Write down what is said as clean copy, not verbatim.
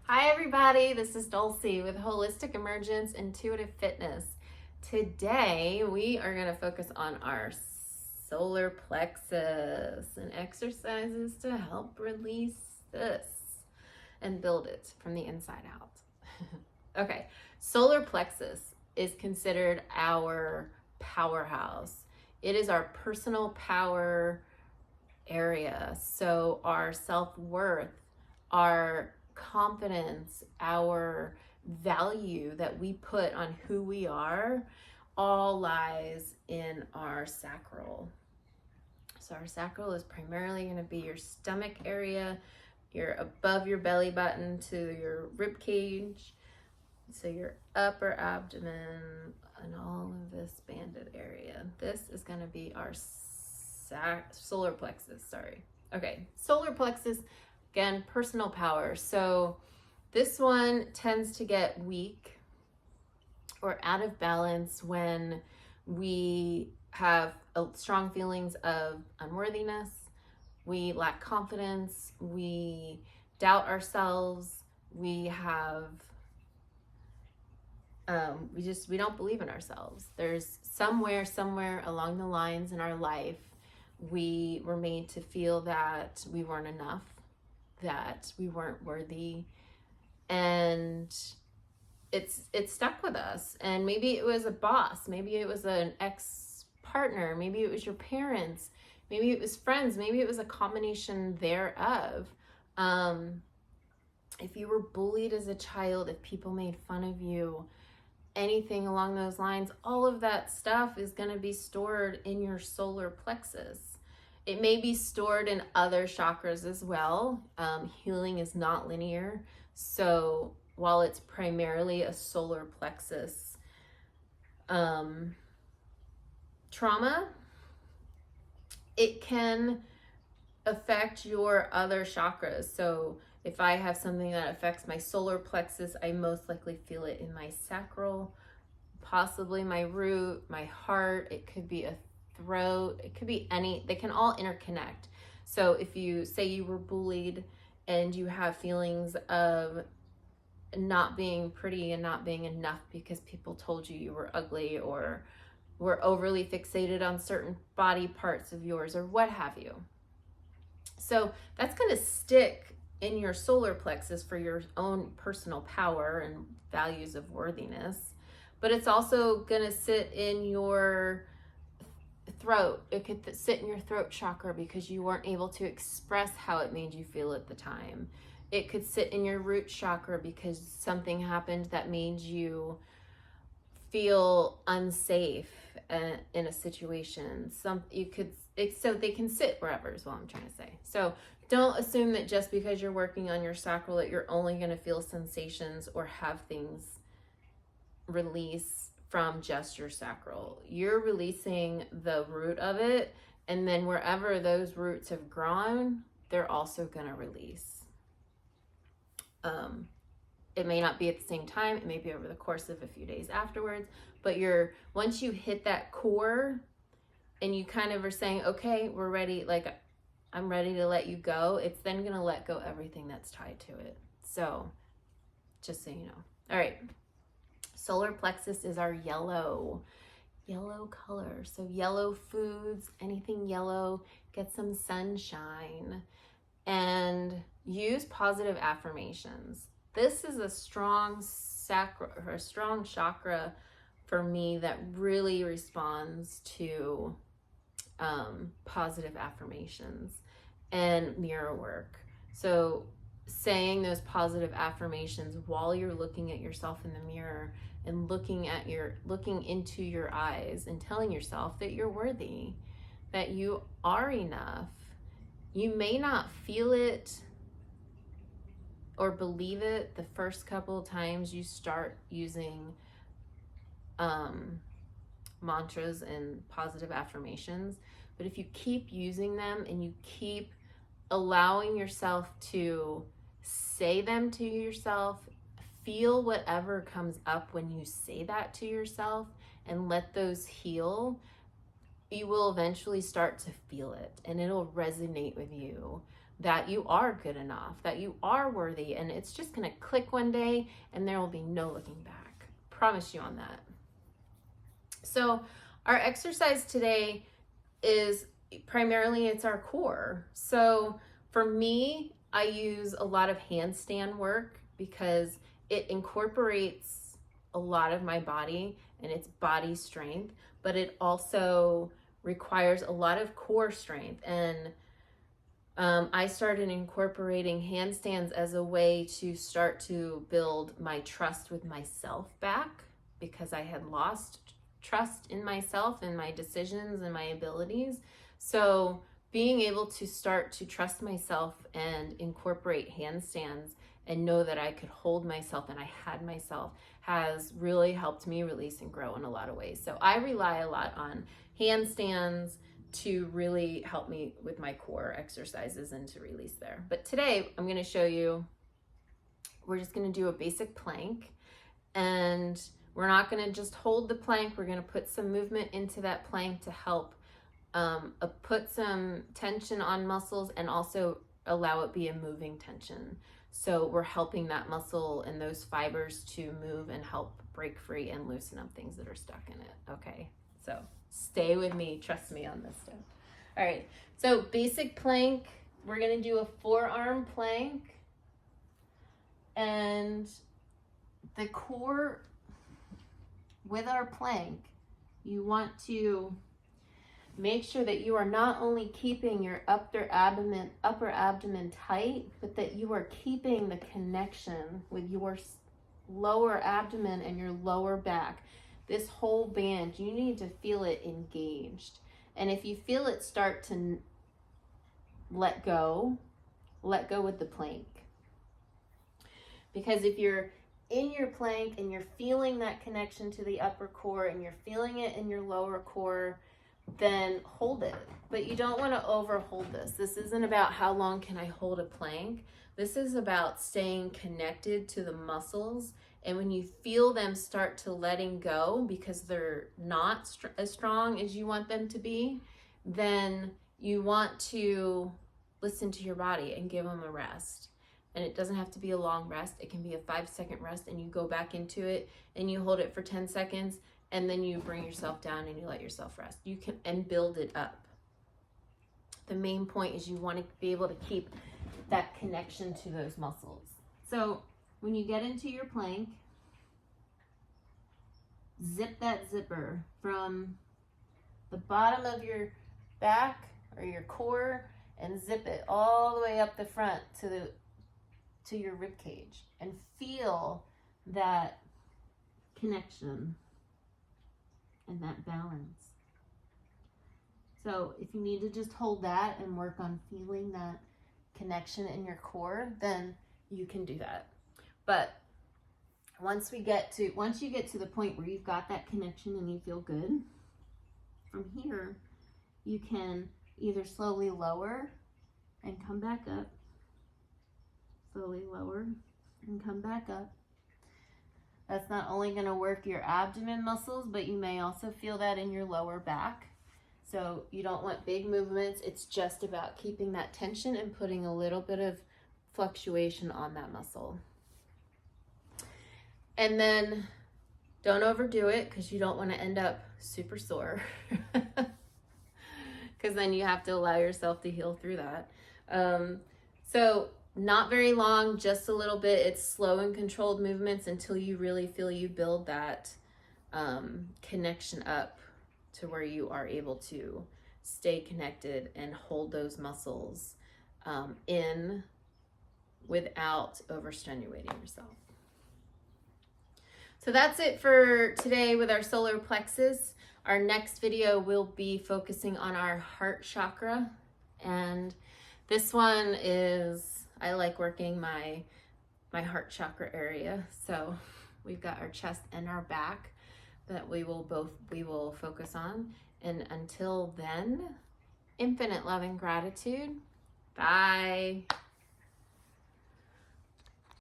Hi everybody, this is Dulcy with Holistic Emergence Intuitive Fitness. Today we are going to focus on our solar plexus and exercises to help release this and build it from the inside out. Okay, solar plexus is considered our powerhouse. It is our personal power area. So our self-worth, our confidence, our value that we put on who we are, all lies in our sacral. So our sacral is primarily going to be your stomach area, you're above your belly button to your rib cage, so your upper abdomen and all of this banded area. This is going to be our solar plexus, Okay, solar plexus, again, personal power. So this one tends to get weak or out of balance when we have strong feelings of unworthiness, we lack confidence, we doubt ourselves, we have we don't believe in ourselves. There's somewhere along the lines in our life we were made to feel that we weren't enough, that we weren't worthy, and it's stuck with us. And maybe it was a boss, maybe it was an ex-partner, maybe it was your parents, maybe it was friends, maybe it was a combination thereof. If you were bullied as a child, if people made fun of you, anything along those lines, all of that stuff is going to be stored in your solar plexus. It may be stored in other chakras as well. Healing is not linear. So while it's primarily a solar plexus trauma, it can affect your other chakras. So if I have something that affects my solar plexus, I most likely feel it in my sacral, possibly my root, my heart. It could be a throat. It could be they can all interconnect. So if you say you were bullied and you have feelings of not being pretty and not being enough because people told you you were ugly or were overly fixated on certain body parts of yours or what have you. So that's going to stick in your solar plexus for your own personal power and values of worthiness, but it's also going to sit in your throat. It could sit in your throat chakra because you weren't able to express how it made you feel at the time. It could sit in your root chakra because something happened that made you feel unsafe in a situation. So they can sit wherever is what I'm trying to say. So don't assume that just because you're working on your sacral that you're only going to feel sensations or have things release from just your sacral. You're releasing the root of it, and then wherever those roots have grown, they're also going to release. It may not be at the same time, it may be over the course of a few days afterwards, but once you hit that core and you kind of are saying, okay, we're ready, like I'm ready to let you go, it's then going to let go everything that's tied to it. So just so you know. All right. Solar plexus is our yellow color. So yellow foods, anything yellow, get some sunshine, and use positive affirmations. This is a strong chakra for me that really responds to positive affirmations and mirror work. So saying those positive affirmations while you're looking at yourself in the mirror and looking into your eyes and telling yourself that you're worthy, that you are enough. You may not feel it or believe it the first couple of times you start using mantras and positive affirmations, but if you keep using them and you keep allowing yourself to say them to yourself, feel whatever comes up when you say that to yourself and let those heal, you will eventually start to feel it and it'll resonate with you that you are good enough, that you are worthy, and it's just going to click one day and there will be no looking back. Promise you on that. So our exercise today is primarily, it's our core. So for me, I use a lot of handstand work because it incorporates a lot of my body and it's body strength, but it also requires a lot of core strength. And I started incorporating handstands as a way to start to build my trust with myself back, because I had lost trust in myself and my decisions and my abilities. So being able to start to trust myself and incorporate handstands and know that I could hold myself and I had myself has really helped me release and grow in a lot of ways. So I rely a lot on handstands to really help me with my core exercises and to release there. But today I'm going to show you, we're just going to do a basic plank, and we're not going to just hold the plank. We're going to put some movement into that plank to help put some tension on muscles and also allow it be a moving tension. So we're helping that muscle and those fibers to move and help break free and loosen up things that are stuck in it. Okay, so stay with me, trust me on this stuff. All right, so basic plank, we're gonna do a forearm plank, and the core with our plank, you want to make sure that you are not only keeping your upper abdomen tight, but that you are keeping the connection with your lower abdomen and your lower back. This whole band, you need to feel it engaged. And if you feel it start to let go with the plank. Because if you're in your plank and you're feeling that connection to the upper core and you're feeling it in your lower core, then hold it. But you don't want to overhold this. This isn't about how long can I hold a plank. This is about staying connected to the muscles. And when you feel them start to letting go because they're not as strong as you want them to be, then you want to listen to your body and give them a rest. And it doesn't have to be a long rest. It can be a 5-second rest, and you go back into it and you hold it for 10 seconds. And then you bring yourself down and you let yourself rest. You can and build it up. The main point is you want to be able to keep that connection to those muscles. So when you get into your plank, zip that zipper from the bottom of your back or your core and zip it all the way up the front to your rib cage, and feel that connection and that balance. So if you need to just hold that and work on feeling that connection in your core, then you can do that. But once you get to the point where you've got that connection and you feel good, from here you can either slowly lower and come back up, slowly lower and come back up. That's not only going to work your abdomen muscles, but you may also feel that in your lower back. So you don't want big movements. It's just about keeping that tension and putting a little bit of fluctuation on that muscle. And then don't overdo it, because you don't want to end up super sore. Because then you have to allow yourself to heal through that. So not very long, just a little bit. It's slow and controlled movements until you really feel you build that connection up to where you are able to stay connected and hold those muscles in without overstimulating yourself. So that's it for today with our solar plexus. Our next video will be focusing on our heart chakra, and this one is, I like working my heart chakra area. So we've got our chest and our back that we will focus on. And until then, infinite love and gratitude. Bye.